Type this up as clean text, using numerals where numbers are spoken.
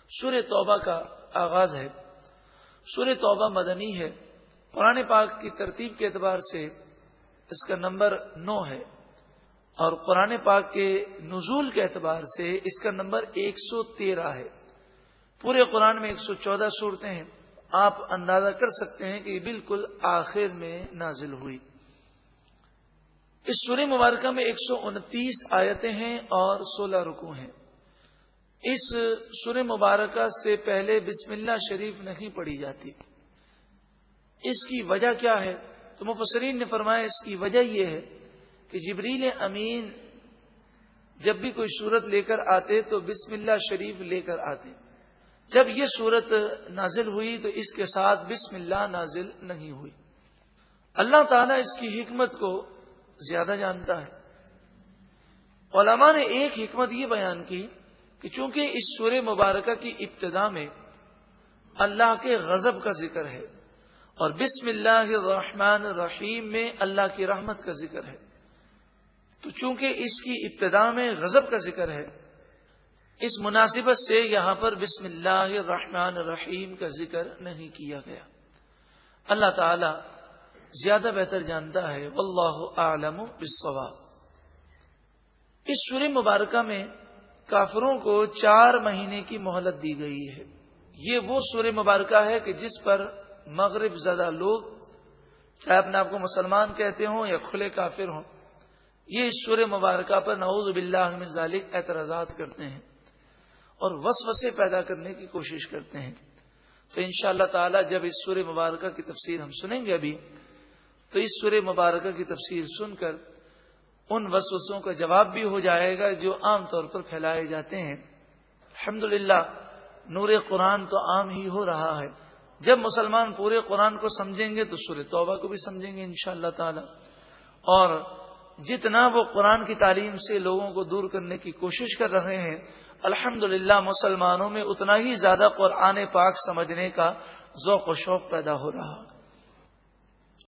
سورہ توبہ کا آغاز ہے۔ سورہ توبہ مدنی ہے۔ قرآن پاک کی ترتیب کے اعتبار سے اس کا نمبر 9 ہے، اور قرآن پاک کے نزول کے اعتبار سے اس کا نمبر 113 ہے۔ پورے قرآن میں 114 صورتیں ہیں۔ آپ اندازہ کر سکتے ہیں کہ یہ بالکل آخر میں نازل ہوئی۔ اس سورہ مبارکہ میں 129 آیتیں ہیں اور 16 رکوع ہیں۔ اس سورہ مبارکہ سے پہلے بسم اللہ شریف نہیں پڑھی جاتی۔ اس کی وجہ کیا ہے؟ تو مفسرین نے فرمایا اس کی وجہ یہ ہے کہ جبریل امین جب بھی کوئی سورت لے کر آتے تو بسم اللہ شریف لے کر آتے۔ جب یہ سورت نازل ہوئی تو اس کے ساتھ بسم اللہ نازل نہیں ہوئی۔ اللہ تعالیٰ اس کی حکمت کو زیادہ جانتا ہے۔ علماء نے ایک حکمت یہ بیان کی کہ چونکہ اس سورہ مبارکہ کی ابتدا میں اللہ کے غضب کا ذکر ہے اور بسم اللہ الرحمن الرحیم میں اللہ کی رحمت کا ذکر ہے، تو چونکہ اس کی ابتدا میں غضب کا ذکر ہے، اس مناسبت سے یہاں پر بسم اللہ الرحمن الرحیم کا ذکر نہیں کیا گیا۔ اللہ تعالی زیادہ بہتر جانتا ہے، واللہ اعلم بالصواب۔ اس سورہ مبارکہ میں کافروں کو 4 مہینے کی مہلت دی گئی ہے۔ یہ وہ سورہ مبارکہ ہے کہ جس پر مغرب زدہ لوگ، چاہے اپنے آپ کو مسلمان کہتے ہوں یا کھلے کافر ہوں، یہ اس سورہ مبارکہ پر نعوذ باللہ من ذالک اعتراضات کرتے ہیں اور وسوسے پیدا کرنے کی کوشش کرتے ہیں۔ تو انشاءاللہ تعالی جب اس سورہ مبارکہ کی تفسیر ہم سنیں گے ابھی، تو اس سورہ مبارکہ کی تفسیر سن کر ان وسوسوں کا جواب بھی ہو جائے گا جو عام طور پر پھیلائے جاتے ہیں۔ الحمدللہ نور قرآن تو عام ہی ہو رہا ہے۔ جب مسلمان پورے قرآن کو سمجھیں گے تو سورہ توبہ کو بھی سمجھیں گے انشاءاللہ تعالی، اور جتنا وہ قرآن کی تعلیم سے لوگوں کو دور کرنے کی کوشش کر رہے ہیں، الحمدللہ مسلمانوں میں اتنا ہی زیادہ قرآن پاک سمجھنے کا ذوق و شوق پیدا ہو رہا ہے۔